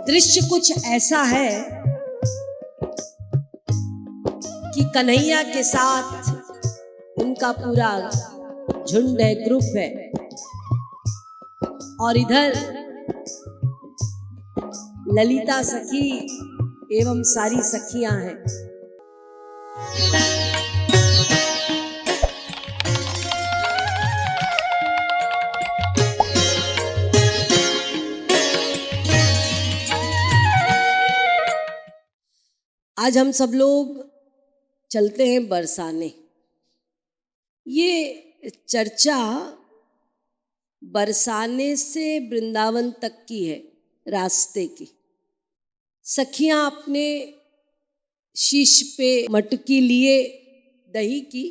दृश्य कुछ ऐसा है कि कन्हैया के साथ उनका पूरा झुंड है, ग्रुप है, और इधर ललिता सखी एवं सारी सखियां हैं। आज हम सब लोग चलते हैं बरसाने। ये चर्चा बरसाने से वृंदावन तक की है, रास्ते की। सखियां अपने शीश पे मटकी लिए दही की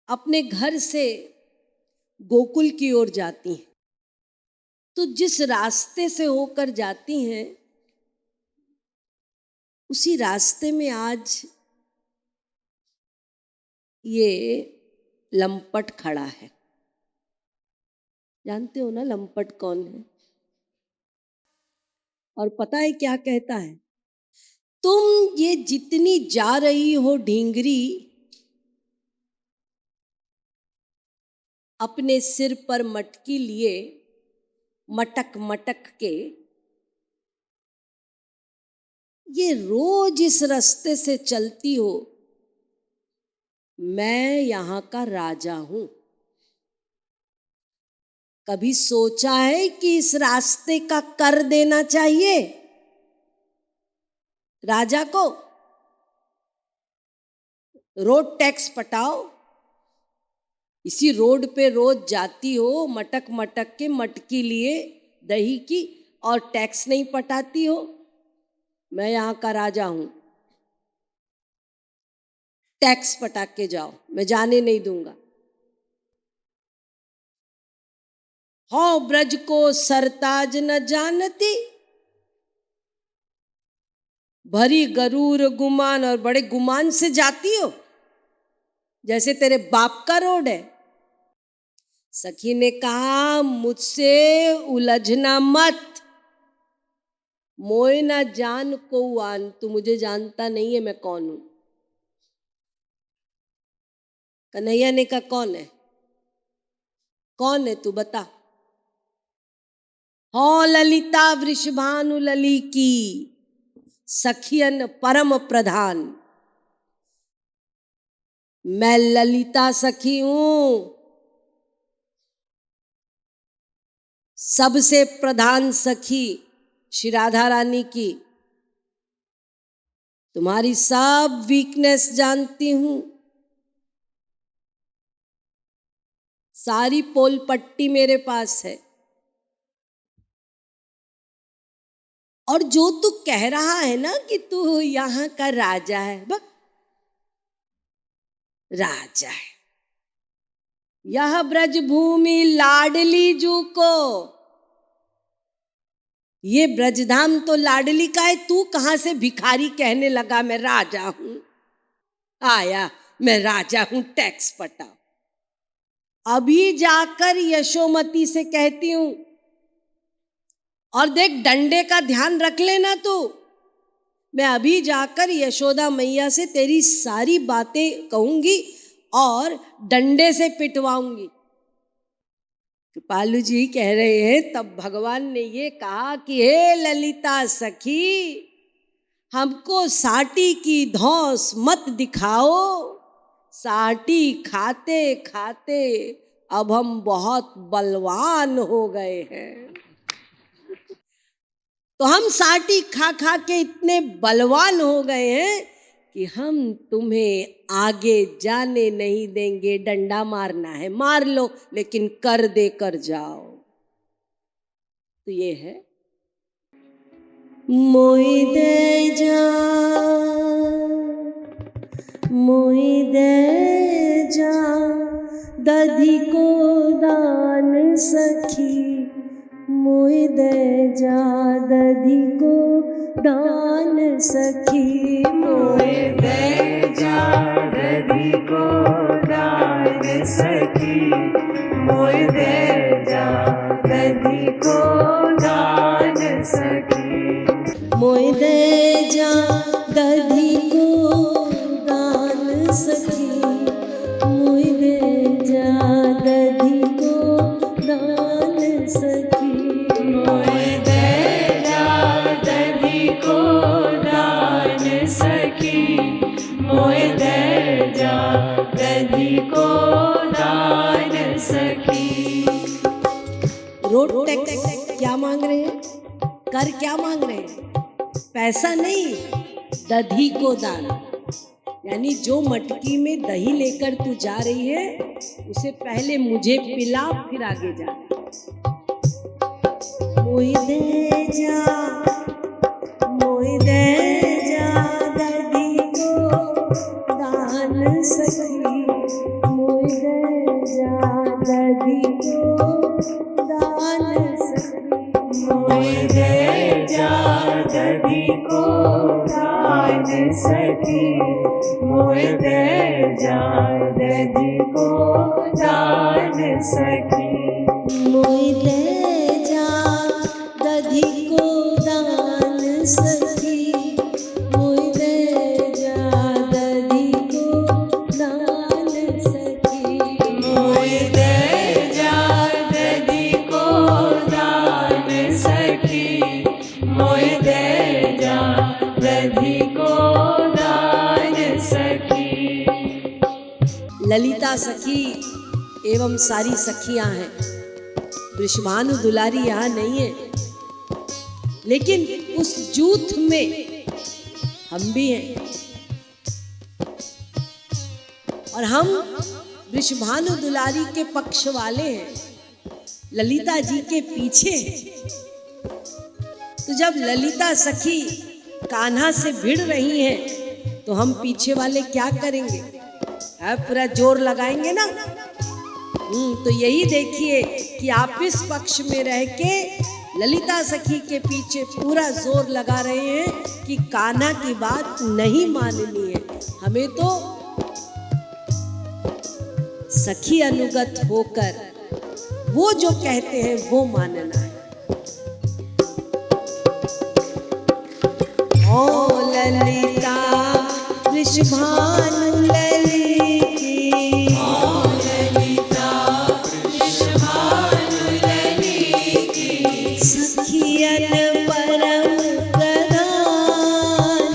अपने घर से गोकुल की ओर जाती हैं। तो जिस रास्ते से होकर जाती हैं उसी रास्ते में आज ये लंपट खड़ा है। जानते हो ना लंपट कौन है? और पता है क्या कहता है? तुम ये जितनी जा रही हो ढींगरी, अपने सिर पर मटकी लिए मटक मटक के, ये रोज इस रास्ते से चलती हो। मैं यहाँ का राजा हूं। कभी सोचा है कि इस रास्ते का कर देना चाहिए राजा को? रोड टैक्स पटाओ। इसी रोड पे रोज जाती हो मटक मटक के, मटकी लिए दही की, और टैक्स नहीं पटाती हो। मैं यहाँ का राजा हूं, टैक्स पटा के जाओ, मैं जाने नहीं दूंगा। हो ब्रज को सरताज न जानती, भरी गरूर गुमान, और बड़े गुमान से जाती हो जैसे तेरे बाप का रोड है। सखी ने कहा मुझसे उलझना मत, मोए ना जान को आन। तू मुझे जानता नहीं है मैं कौन हूं। कन्हैया ने कहा कौन है? कौन है तू बता। हो ललिता वृषभानु लली की, सखियन परम प्रधान। मैं ललिता सखी हूं, सबसे प्रधान सखी श्री राधा रानी की। तुम्हारी सब वीकनेस जानती हूं, सारी पोल पट्टी मेरे पास है। और जो तू कह रहा है ना कि तू यहाँ का राजा है, बस राजा है। यह ब्रजभूमि लाडली जू को, ये ब्रजधाम तो लाडली का है। तू कहां से भिखारी कहने लगा मैं राजा हूं? आया मैं राजा हूं, टैक्स पटाओ। अभी जाकर यशोमती से कहती हूं, और देख डंडे का ध्यान रख लेना तू। मैं अभी जाकर यशोदा मैया से तेरी सारी बातें कहूंगी और डंडे से पिटवाऊंगी। कृपालु जी कह रहे हैं तब भगवान ने ये कहा कि हे ललिता सखी, हमको साटी की धौंस मत दिखाओ। साटी खाते खाते अब हम बहुत बलवान हो गए हैं। तो हम साटी खा खा के इतने बलवान हो गए हैं कि हम तुम्हें आगे जाने नहीं देंगे। डंडा मारना है मार लो, लेकिन कर दे कर जाओ। तो ये है मोई दे जा, मोई दे जा, दधी को दान सखी। मोई दे जा, दधी को दान सखी। मोए दे जा, दधी को दान सखी। मोए दे जा, दधी को दान सखी। मोय दे जा दधी को दान सखी, मोय दे जा दधी को दान सखी। मोय दे जा दधी को दान सखी, मोय दे जा दधी को दान सखी। रोड टैक्स क्या मांग रहे हैं? कर क्या मांग रहे हैं? पैसा नहीं, दधी को दान। यानी जो मटकी में दही लेकर तू जा रही है उसे पहले मुझे पिला, फिर आगे जा। मोय दे जा, मोय दे जा दधी को दान सखी, मोय दे जा दधी को दान सखी। मोय दे जा दधी को दान सखी, मोय दे जा दधी को दान सखी। मोय दे जा दधी को दान सखी, मोय दे जा दधी को दान सखी। मोय दे जा दधी को दान सखी, मोय दे जा दधी को दान सखी। ललिता सखी एवं सारी सखियां हैं। वृषभानु दुलारी यहाँ नहीं है, लेकिन उस जूथ में हम भी हैं। और हम वृषभानु दुलारी के पक्ष वाले हैं, ललिता जी के पीछे हैं। तो जब ललिता सखी कान्हा से भिड़ रही हैं तो हम पीछे वाले क्या करेंगे? पूरा जोर लगाएंगे ना। तो यही देखिए कि आप इस पक्ष में रह के ललिता सखी के पीछे पूरा जोर लगा रहे हैं कि कान्हा की बात नहीं माननी है, हमें तो सखी अनुगत होकर वो जो कहते हैं वो मानना है। ओ ललिता वृषभानु ललिती, ओ ललिता वृषभानु ललिती, सखियन परम प्रधान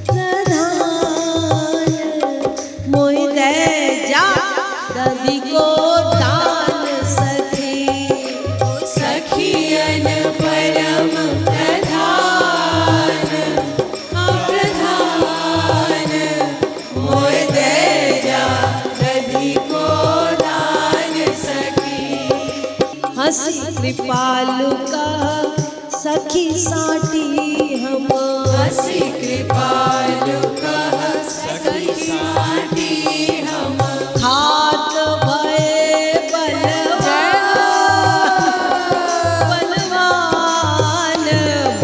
प्रधान। मोय दे जा दधी को दान सखी, सखियन परम प्रधान प्रधान। मोय दे जा दधी को दान सखी। हंसी कृपालु का सखी साटी हम, हंसी कृपालु कह सखी साटी हम, खात भये बलवान।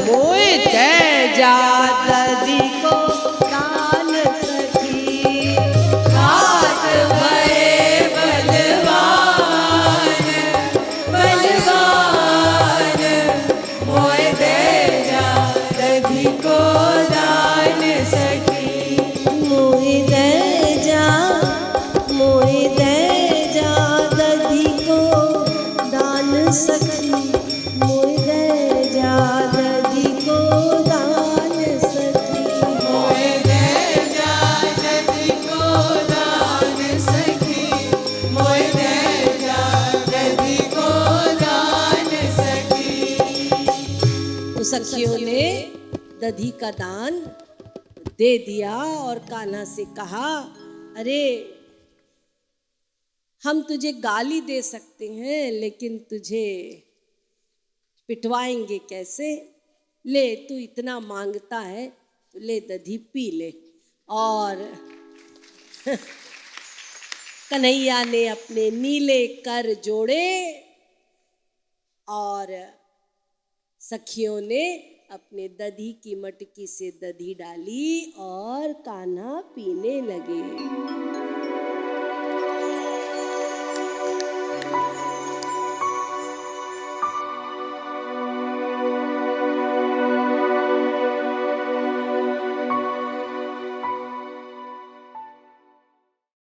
मोय दे जा दधी को दान सखी, खात भये बलवान बलवान। मोय दे जा दधी को दान सखी, मोय दे जा, मोय दे जा दधी को दान सखी, मोय दे जा दधी को दान सखी। मोय दे जा दधी को दान सखी, मोय दे जा दधी को दान सखी। तो सखियों ने दधी का दान दे दिया और कान्हा से कहा, अरे हम तुझे गाली दे सकते हैं लेकिन तुझे पिटवाएंगे कैसे? ले, तू इतना मांगता है तो ले दधी पी ले। और कन्हैया ने अपने नीले कर जोड़े और सखियों ने अपने दधी की मटकी से दधी डाली और कान्हा पीने लगे।